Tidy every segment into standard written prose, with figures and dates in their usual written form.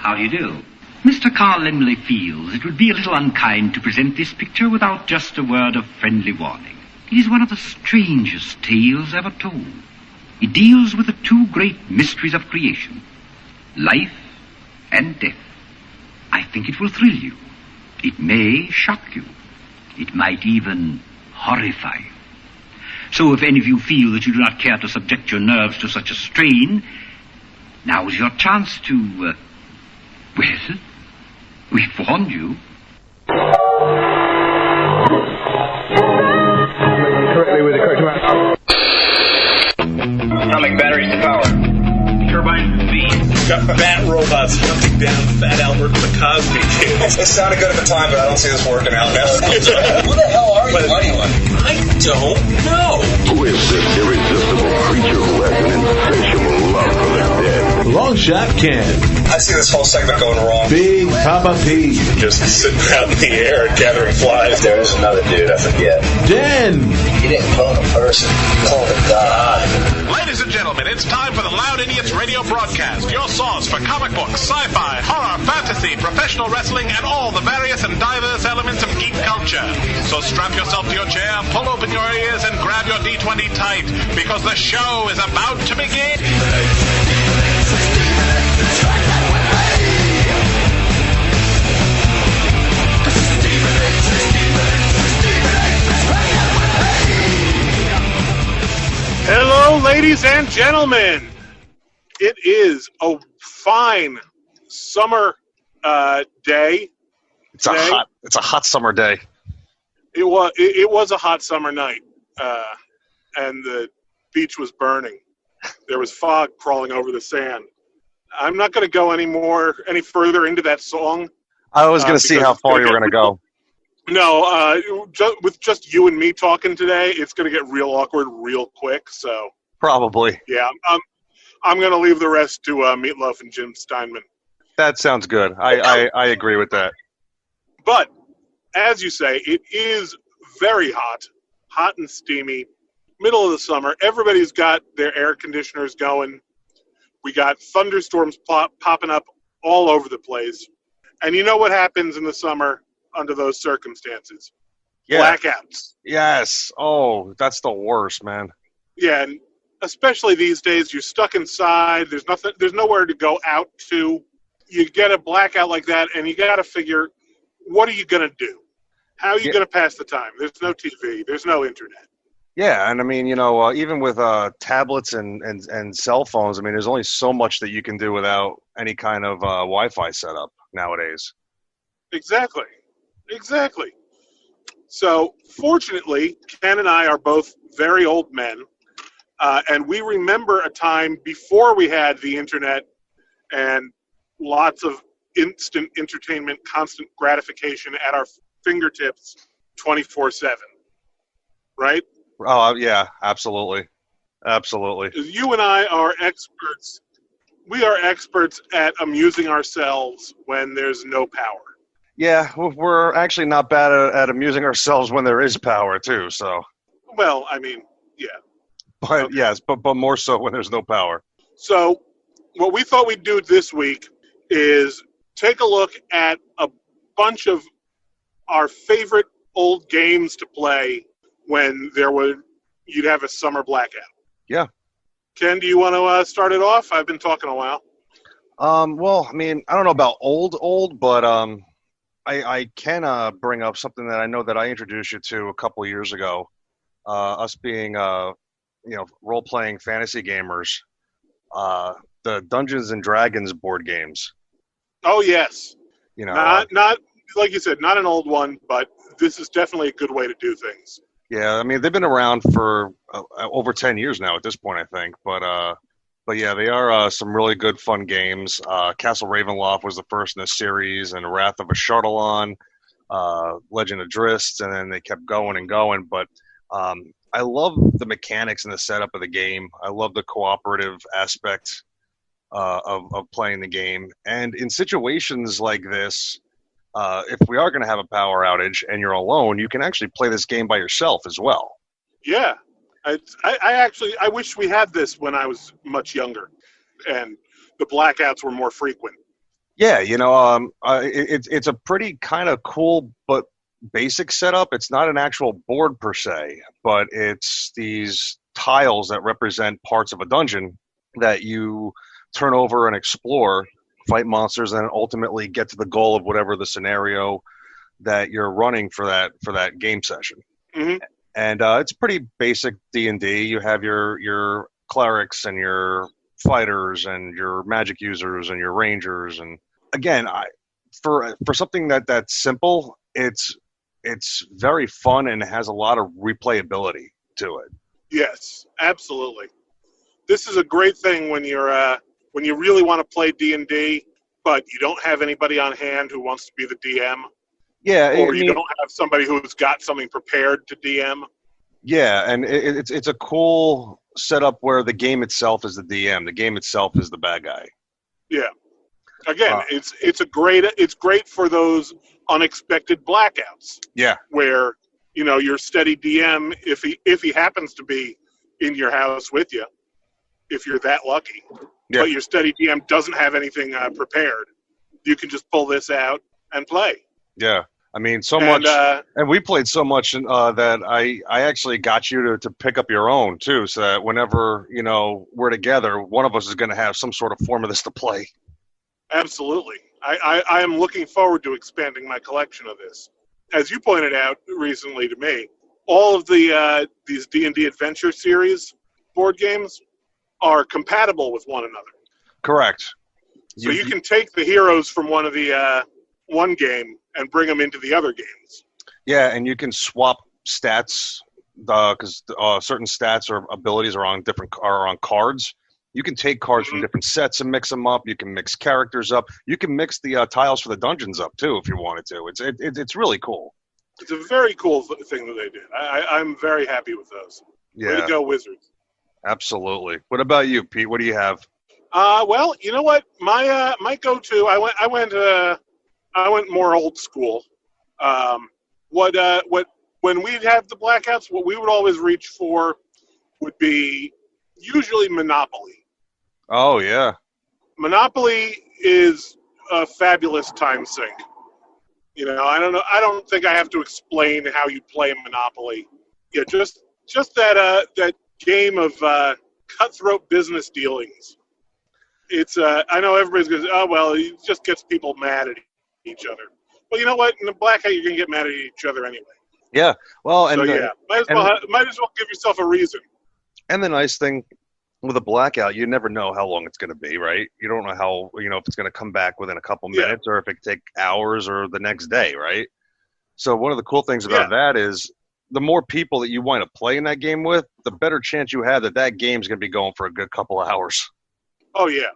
How do you do? Mr. Carl Lemley feels it would be a little unkind to present this picture without just a word of friendly warning. It is one of the strangest tales ever told. It deals with the two great mysteries of creation, life and death. I think it will thrill you. It may shock you. It might even horrify you. So if any of you feel that you do not care to subject your nerves to such a strain, now is your chance to, well, we've warned you. Correctly with the correct amount. Atomic batteries to power. Turbine speed. Got fat robots hunting down fat Albert the Cosby Kid. It sounded good at the time, but I don't see this working out now. Who the hell are you anyway? I don't know. Who is this irresistible creature who has an insatiable love for the dead? Long Shot Ken. I see this whole segment going wrong. Big Papa P. Just sitting out in the air and gathering flies. There is another dude, I forget. Dan. He didn't clone a person, he cloned a god. Ladies and gentlemen, it's time for the Loud Idiots radio broadcast, your source for comic books, sci-fi, horror, fantasy, professional wrestling, and all the various and diverse elements of geek culture. So strap yourself to your chair, pull open your ears, and grab your D20 tight, because the show is about to begin. Hello, ladies and gentlemen. It is a fine summer day. It's a hot summer day. It was a hot summer night, and the beach was burning. There was fog crawling over the sand. I'm not going to go any further into that song. I was going to see how far you were going to go. No, with just you and me talking today, it's going to get real awkward real quick. So probably. Yeah, I'm going to leave the rest to Meatloaf and Jim Steinman. That sounds good. I agree with that. But as you say, it is very hot and steamy. Middle of the summer, everybody's got their air conditioners going. We got thunderstorms popping up all over the place. And you know what happens in the summer under those circumstances? Yeah. Blackouts. Yes. Oh, that's the worst, man. Yeah, and especially these days, you're stuck inside. There's nowhere to go out to. You get a blackout like that, and you got to figure, what are you going to do? How are you going to pass the time? There's no TV. There's no internet. Yeah, and I mean, even with tablets and cell phones, I mean, there's only so much that you can do without any kind of Wi-Fi setup nowadays. Exactly. So, fortunately, Ken and I are both very old men, and we remember a time before we had the internet and lots of instant entertainment, constant gratification at our fingertips 24/7, right? Oh, yeah, absolutely. You and I are experts. We are experts at amusing ourselves when there's no power. Yeah, we're actually not bad at amusing ourselves when there is power, too, so. Well, I mean, yeah. But, okay. Yes, but more so when there's no power. So, what we thought we'd do this week is take a look at a bunch of our favorite old games to play when you'd have a summer blackout. Yeah. Ken, do you want to start it off? I've been talking a while. Well, I mean, I don't know about old, but I can bring up something that I know that I introduced you to a couple of years ago. Us being, role-playing fantasy gamers, the Dungeons and Dragons board games. Oh yes. Not like you said, not an old one, but this is definitely a good way to do things. Yeah, I mean, they've been around for over 10 years now at this point, I think. But yeah, they are some really good, fun games. Castle Ravenloft was the first in the series, and Wrath of Ashardalon, Legend of Drizzt, and then they kept going and going. But I love the mechanics and the setup of the game. I love the cooperative aspect of playing the game. And in situations like this, if we are going to have a power outage and you're alone, you can actually play this game by yourself as well. Yeah. I wish we had this when I was much younger and the blackouts were more frequent. Yeah, it's a pretty kind of cool but basic setup. It's not an actual board per se, but it's these tiles that represent parts of a dungeon that you turn over and explore, fight monsters, and ultimately get to the goal of whatever the scenario that you're running for that game session. Mm-hmm. And it's pretty basic D&D. You have your clerics and your fighters and your magic users and your rangers, and again, for something that's simple, it's very fun and has a lot of replayability to it. Yes, absolutely. This is a great thing when you really want to play D&D, but you don't have anybody on hand who wants to be the DM. Yeah, or you don't have somebody who's got something prepared to DM. Yeah, and it's a cool setup where the game itself is the DM. The game itself is the bad guy. Yeah. Again, it's great for those unexpected blackouts. Yeah. Where, your steady DM, if he happens to be in your house with you, if you're that lucky, but your steady DM doesn't have anything prepared, you can just pull this out and play. Yeah. I mean, much, and we played so much that I actually got you to pick up your own, too, so that whenever, we're together, one of us is going to have some sort of form of this to play. Absolutely. I am looking forward to expanding my collection of this. As you pointed out recently to me, all of these D&D Adventure Series board games are compatible with one another. Correct. So you can take the heroes from one of the one game and bring them into the other games. Yeah, and you can swap stats because certain stats or abilities are on cards. You can take cards from different sets and mix them up. You can mix characters up. You can mix the tiles for the dungeons up too if you wanted to. It's really cool. It's a very cool thing that they did. I'm very happy with those. Yeah. Way to go, Wizards. Absolutely. What about you, Pete? What do you have? Well, you know what? My go-to. I went more old school. When we'd have the blackouts, what we would always reach for would be usually Monopoly. Oh yeah. Monopoly is a fabulous time sink. I don't think I have to explain how you play Monopoly. Yeah, just that game of cutthroat business dealings. It's I know everybody's going to say, oh well, it just gets people mad at each other. Well, you know what? In the blackout, you're going to get mad at each other anyway. Yeah. Well, and might as well give yourself a reason. And the nice thing with a blackout, you never know how long it's going to be, right? You don't know how, if it's going to come back within a couple minutes or if it take hours or the next day, right? So one of the cool things about that is the more people that you wind up playing that game with, the better chance you have that game's going to be going for a good couple of hours. Oh, yeah.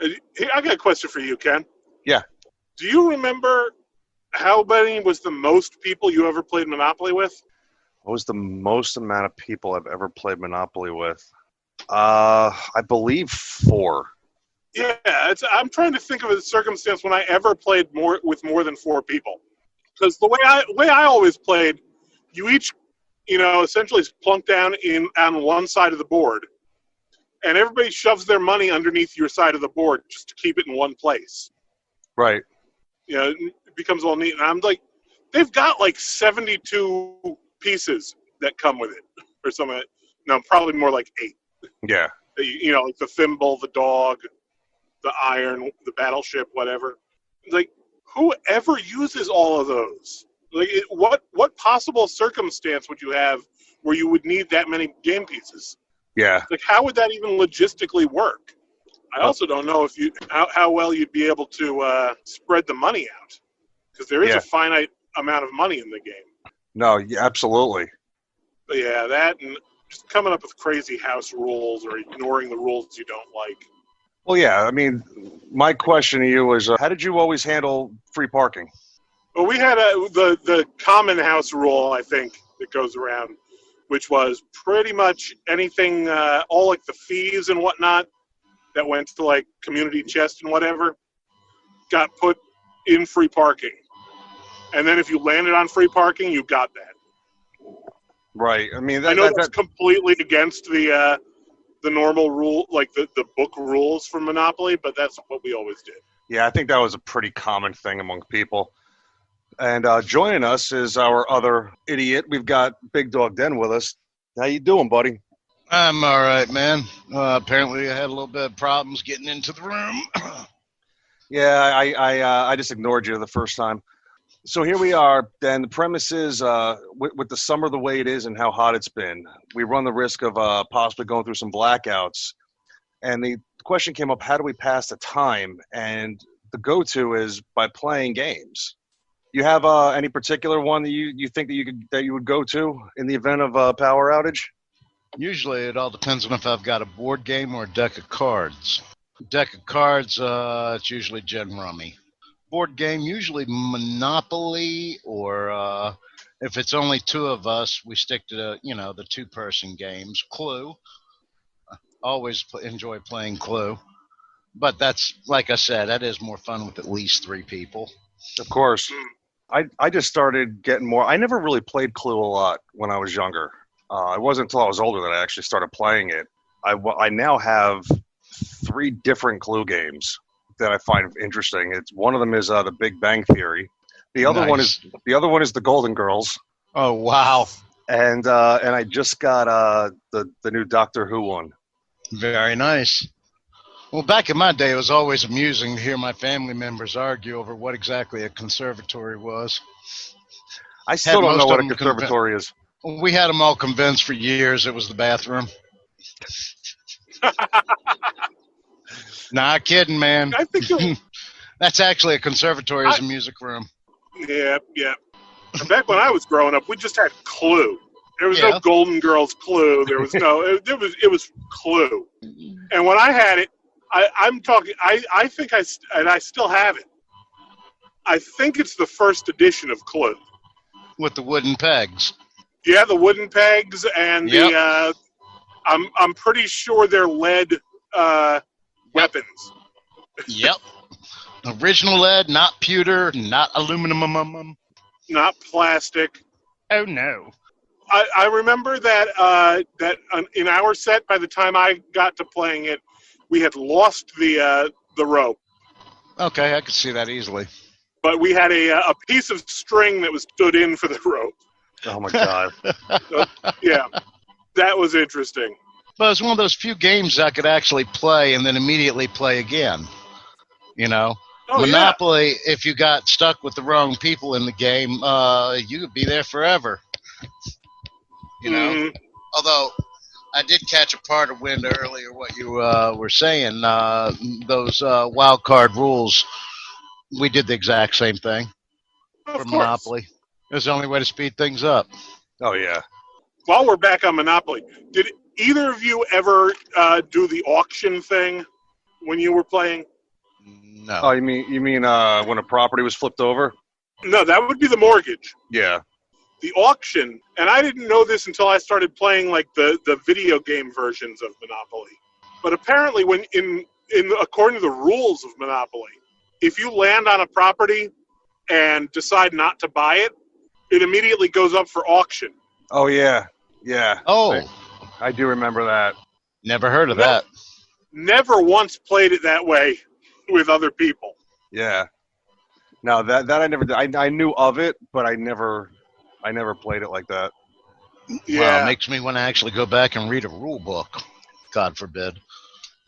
Hey, I got a question for you, Ken. Yeah. Do you remember how many was the most people you ever played Monopoly with? What was the most amount of people I've ever played Monopoly with? I believe 4. Yeah, I'm trying to think of a circumstance when I ever played with more than 4 people. Because the way I always played, you each, essentially plunk down on one side of the board, and everybody shoves their money underneath your side of the board just to keep it in one place. Right. It becomes all neat. And I'm like, they've got like 72 pieces that come with it, or something. No, probably more like 8. Yeah. Like the thimble, the dog, the iron, the battleship, whatever. Like, whoever uses all of those? Like, what possible circumstance would you have where you would need that many game pieces? Yeah. Like, how would that even logistically work? I also don't know if how well you'd be able to spread the money out, because there is a finite amount of money in the game. No, yeah, absolutely. But yeah, that and just coming up with crazy house rules or ignoring the rules you don't like. Well, yeah, I mean, my question to you is, how did you always handle free parking? Well, we had the common house rule, I think, that goes around, which was pretty much anything, all like the fees and whatnot that went to like community chest and whatever, got put in free parking. And then if you landed on free parking, you got that. Right. I mean, I know that's completely against the the normal rule, like the book rules for Monopoly, but that's what we always did. Yeah, I think that was a pretty common thing among people. And joining us is our other idiot. We've got Big Dog Den with us. How you doing, buddy? I'm all right, man. Apparently I had a little bit of problems getting into the room. Yeah, I just ignored you the first time. So here we are, Dan. The premise is, with the summer the way it is and how hot it's been, we run the risk of possibly going through some blackouts. And the question came up, how do we pass the time? And the go-to is by playing games. You have any particular one that you think that you would go to in the event of a power outage? Usually it all depends on if I've got a board game or a deck of cards. Deck of cards, it's usually Gin Rummy. Board game, usually Monopoly, or if it's only two of us, we stick to the two-person games. Clue. Always enjoy playing Clue. But that's, like I said, that is more fun with at least three people. Of course. I just started getting more. I never really played Clue a lot when I was younger. It wasn't until I was older that I actually started playing it. I now have 3 different Clue games that I find interesting. One of them is the Big Bang Theory. The other one is the Golden Girls. Oh wow! And I just got the new Doctor Who one. Very nice. Well, back in my day, it was always amusing to hear my family members argue over what exactly a conservatory was. I still don't know what a conservatory is. We had them all convinced for years it was the bathroom. Not kidding, man. I think that's actually a conservatory is a music room. Yeah. And back when I was growing up, we just had Clue. There was no Golden Girls Clue. There was no. It was Clue. And when I had it, I'm talking. I think I still have it. I think it's the first edition of Clue with the wooden pegs. Yeah, the wooden pegs and the. I'm pretty sure they're lead weapons. Yep. Original lead, not pewter, not aluminum. Not plastic. Oh no. I remember that in our set, by the time I got to playing it, we had lost the rope. Okay, I could see that easily. But we had a piece of string that was stood in for the rope. Oh my god. Yeah, that was interesting. But it's one of those few games I could actually play and then immediately play again. Monopoly, if you got stuck with the wrong people in the game, you could be there forever. Mm-hmm. Although I did catch a part of wind earlier what you were saying, those wild card rules, we did the exact same thing for Monopoly. It was the only way to speed things up. Oh yeah. While we're back on Monopoly, did either of you ever do the auction thing when you were playing? No. Oh, you mean when a property was flipped over? No, that would be the mortgage. Yeah. The auction, and I didn't know this until I started playing like the video game versions of Monopoly. But apparently, according to the rules of Monopoly, if you land on a property and decide not to buy it, it immediately goes up for auction. Oh yeah. Oh, I do remember that. Never heard of that. Never once played it that way with other people. Yeah. No, that I never did. I knew of it, but I never played it like that. Yeah. Well, it makes me want to actually go back and read a rule book. God forbid.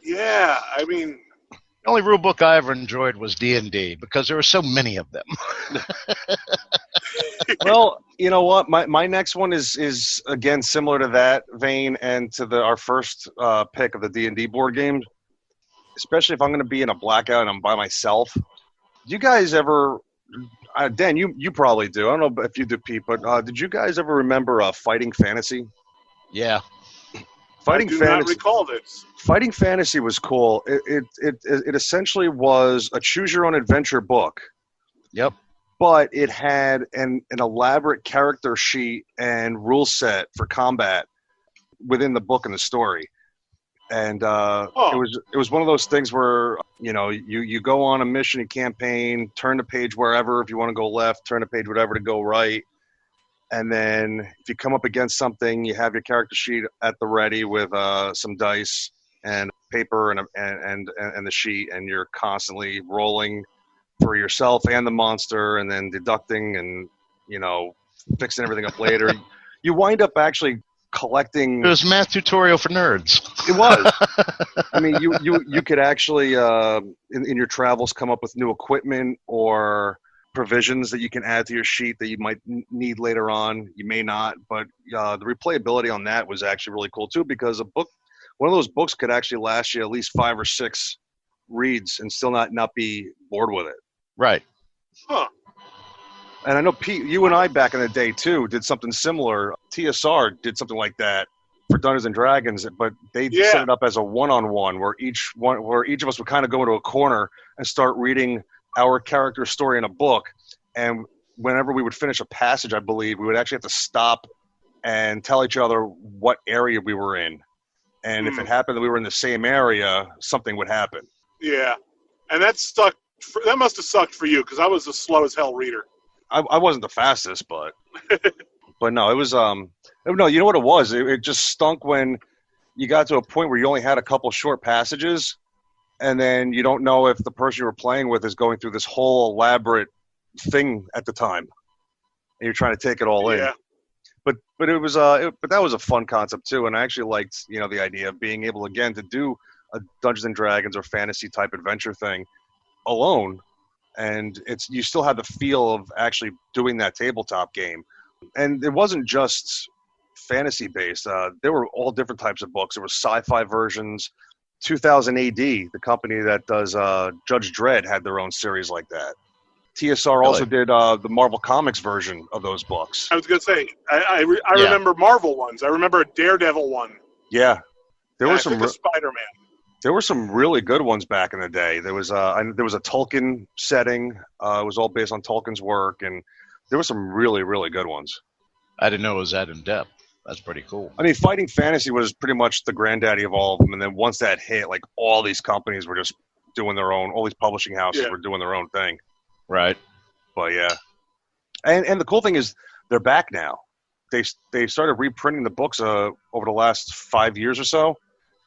Yeah, I mean, the only rule book I ever enjoyed was D&D because there were so many of them. Well, you know what? My next one is again similar to that vein and to our first pick of the D&D board game. Especially if I'm going to be in a blackout and I'm by myself. Do you guys ever, Dan? You probably do. I don't know if you do, Pete, but did you guys ever remember Fighting Fantasy? Yeah. I do not recall this. Fighting Fantasy was cool. It essentially was a choose your own adventure book. Yep. But it had an elaborate character sheet and rule set for combat within the book and the story. And it was one of those things where you go on a mission, a campaign, turn the page wherever if you want to go left, turn the page whatever to go right. And then if you come up against something, you have your character sheet at the ready with some dice and paper and the sheet, and you're constantly rolling for yourself and the monster, and then deducting and fixing everything up later. You wind up actually collecting. It was a math tutorial for nerds. It was. I mean, you could actually in your travels come up with new equipment or provisions that you can add to your sheet that you might need later on. You may not, but the replayability on that was actually really cool too, because one of those books could actually last you at least 5 or 6 reads and still not be bored with it. Right. Huh. And I know, Pete, you and I back in the day too did something similar. TSR did something like that for Dungeons and Dragons, but they set it up as a one-on-one where each of us would kind of go into a corner and start reading our character's story in a book. And whenever we would finish a passage, I believe, we would actually have to stop and tell each other what area we were in. And if it happened that we were in the same area, something would happen. Yeah. And that sucked. That must have sucked for you, because I was a slow as hell reader. I wasn't the fastest, but no, it was no, you know what it was? It just stunk when you got to a point where you only had a couple short passages, and then you don't know if the person you were playing with is going through this whole elaborate thing at the time, and you're trying to take it all in. But it was but that was a fun concept too, and I actually liked the idea of being able again to do a Dungeons and Dragons or fantasy type adventure thing alone, and you still had the feel of actually doing that tabletop game. And it wasn't just fantasy based. There were all different types of books. There were sci-fi versions. 2000 AD, the company that does Judge Dredd, had their own series like that. TSR also did the Marvel Comics version of those books. I was going to say, I remember Marvel ones. I remember a Daredevil one. Yeah. There were some Spider-Man. There were some really good ones back in the day. There was a Tolkien setting. It was all based on Tolkien's work, and there were some really, really good ones. I didn't know it was that in depth. That's pretty cool. I mean, Fighting Fantasy was pretty much the granddaddy of all of them, and then once that hit, like all these companies were just doing their own. All these publishing houses were doing their own thing. Right. But yeah, and the cool thing is they're back now. They started reprinting the books over the last 5 years or so.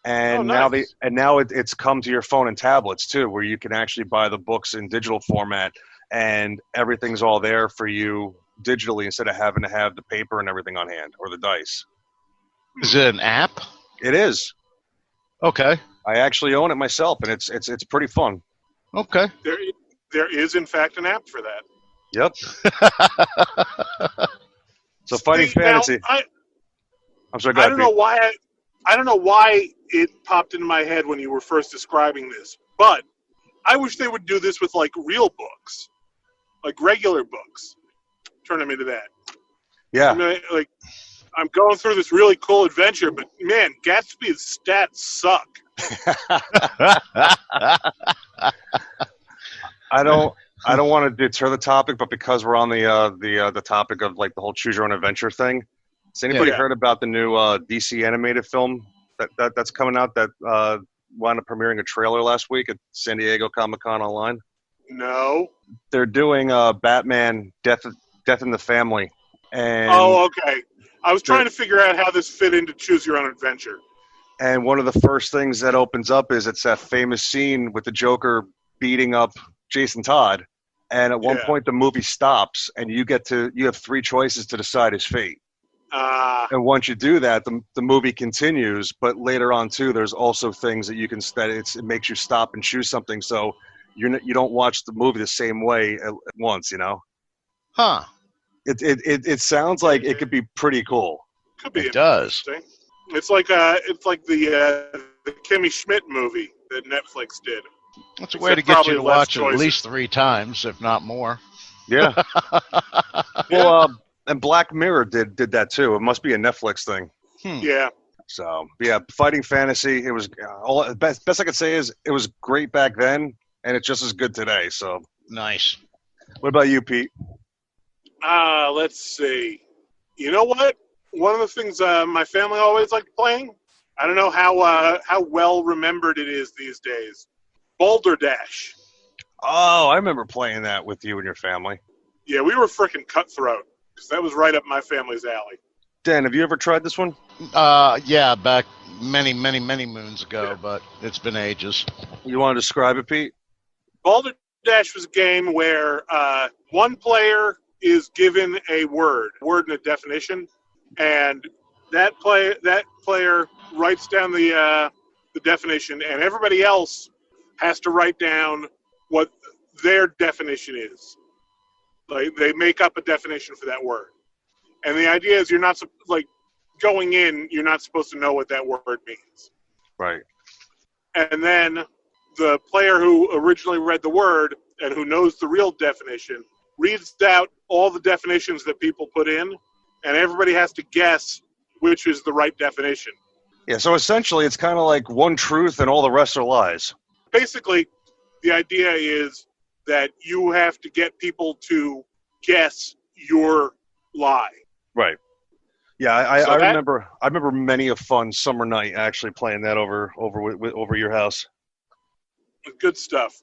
And now it's come to your phone and tablets too, where you can actually buy the books in digital format, and everything's all there for you digitally instead of having to have the paper and everything on hand or the dice. Is it an app? It is. Okay. I actually own it myself, and it's pretty fun. Okay. There is in fact an app for that. Yep. So Fighting Fantasy. I'm sorry. Go ahead, I don't know why it popped into my head when you were first describing this, but I wish they would do this with like real books, like regular books. Turn them into that. Yeah. I mean, like, I'm going through this really cool adventure, but man, Gatsby's stats suck. I don't want to deter the topic, but because we're on the topic of like the whole choose your own adventure thing, has anybody heard about the new DC animated film that's coming out that wound up premiering a trailer last week at San Diego Comic-Con online? No. They're doing Batman Death in the Family. And okay. I was trying to figure out how this fit into Choose Your Own Adventure. And one of the first things that opens up is it's that famous scene with the Joker beating up Jason Todd. And at one point the movie stops, and you have 3 choices to decide his fate. And once you do that, the movie continues. But later on too, there's also things that you can it makes you stop and choose something, so you don't watch the movie the same way at once. Huh? It sounds like it could be pretty cool. Could be. It does. It's like the Kimmy Schmidt movie that Netflix did. That's a way to get you to watch it at least 3 times, if not more. Yeah. Well, and Black Mirror did that too. It must be a Netflix thing. Yeah. So yeah, Fighting Fantasy. It was best I could say is it was great back then, and it's just as good today. So nice. What about you, Pete? Let's see. You know what? One of the things my family always liked playing. I don't know how well remembered it is these days. Boulder Dash. Oh, I remember playing that with you and your family. Yeah, we were freaking cutthroat. because that was right up my family's alley. Dan, have you ever tried this one? Yeah, back many moons ago, but it's been ages. You want to describe it, Pete? Balderdash was a game where one player is given a word and a definition, and that player writes down the definition, and everybody else has to write down what their definition is. Like, they make up a definition for that word. And the idea is you're not, going in, you're not supposed to know what that word means. Right. And then the player who originally read the word and who knows the real definition reads out all the definitions that people put in, and everybody has to guess which is the right definition. Yeah, so essentially it's kind of like one truth and all the rest are lies. Basically, the idea is that you have to get people to guess your lie. Right. Yeah, I remember many a fun summer night actually playing that over your house. Good stuff.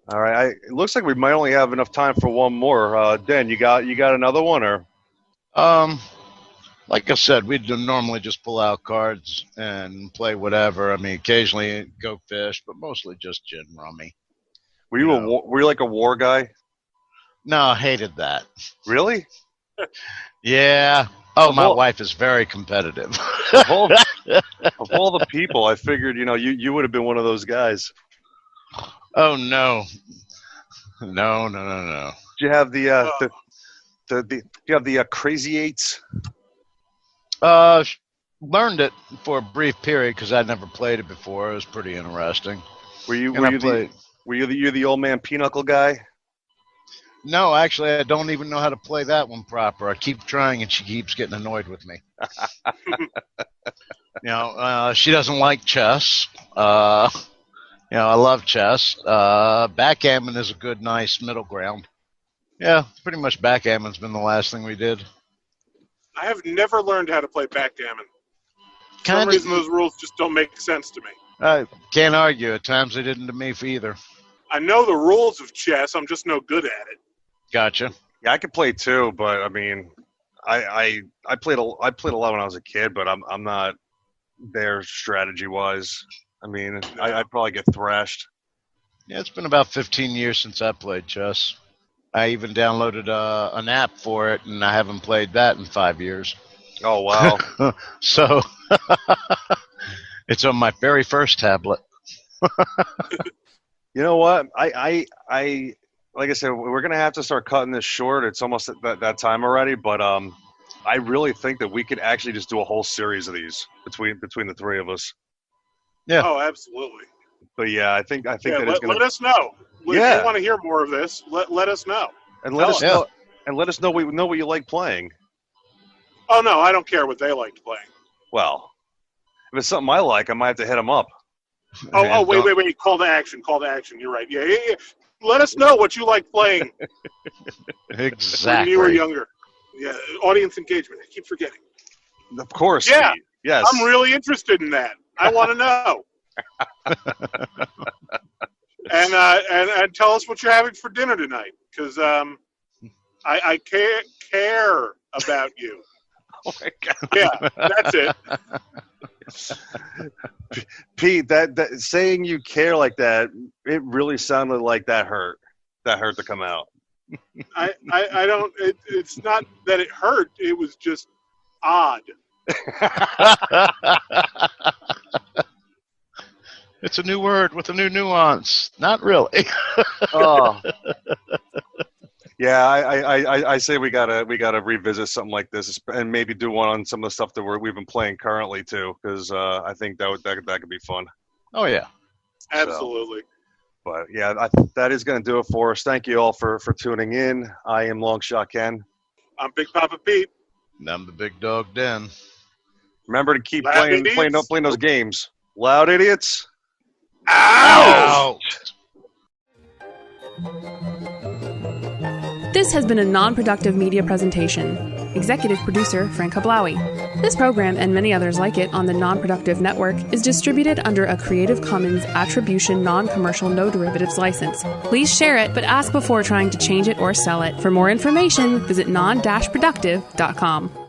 All right, it looks like we might only have enough time for one more. Dan, you got another one, or? Like I said, we normally just pull out cards and play whatever. I mean, occasionally go fish, but mostly just gin rummy. Were you like a war guy? No, I hated that. Really? Yeah. Oh, my wife is very competitive. Of all the people, I figured you would have been one of those guys. Oh no. No. Did you have the Crazy Eights? Learned it for a brief period because I'd never played it before. It was pretty interesting. Were you the old man pinochle guy? No, actually, I don't even know how to play that one proper. I keep trying, and she keeps getting annoyed with me. She doesn't like chess. I love chess. Backgammon is a good, nice middle ground. Yeah, pretty much backgammon's been the last thing we did. I have never learned how to play backgammon. For some reason, those rules just don't make sense to me. I can't argue. At times, they didn't to me either. I know the rules of chess. I'm just no good at it. Gotcha. Yeah, I could play too, but I mean, I played a lot when I was a kid, but I'm not there strategy wise. I mean, I'd probably get thrashed. Yeah, it's been about 15 years since I played chess. I even downloaded an app for it, and I haven't played that in 5 years. Oh wow! So it's on my very first tablet. You know what? I like I said, we're gonna have to start cutting this short. It's almost at that time already, but I really think that we could actually just do a whole series of these between the three of us. Yeah. Oh, absolutely. But yeah, I think that it's gonna. Let us know. Yeah. If you want to hear more of this, let us know. And let us know. And let us know what you like playing. Oh no, I don't care what they like playing. Well, if it's something I like, I might have to hit them up. Wait. Call to action. You're right. Yeah. Let us know what you like playing. Exactly. When you were younger. Yeah, audience engagement. I keep forgetting. Of course. Yeah. Steve. Yes. I'm really interested in that. I want to know. And tell us what you're having for dinner tonight, because I care about you. Oh my God. Yeah, that's it. Pete, that saying you care like that, it really sounded like that hurt. That hurt to come out. I don't. It's not that it hurt. It was just odd. It's a new word with a new nuance. Not really. Oh. Yeah, I say we gotta revisit something like this, and maybe do one on some of the stuff that we've been playing currently too, because I think that could be fun. Oh yeah, absolutely. But yeah, that is going to do it for us. Thank you all for tuning in. I am Longshot Ken. I'm Big Papa Pete. And I'm the Big Dog Den. Remember to keep playing those games. Loud idiots. Out! This has been a non-productive media presentation. Executive producer Frank Hablawi. This program and many others like it on the Non-Productive Network is distributed under a Creative Commons Attribution Non-Commercial No Derivatives license. Please share it, but ask before trying to change it or sell it. For more information, visit non-productive.com.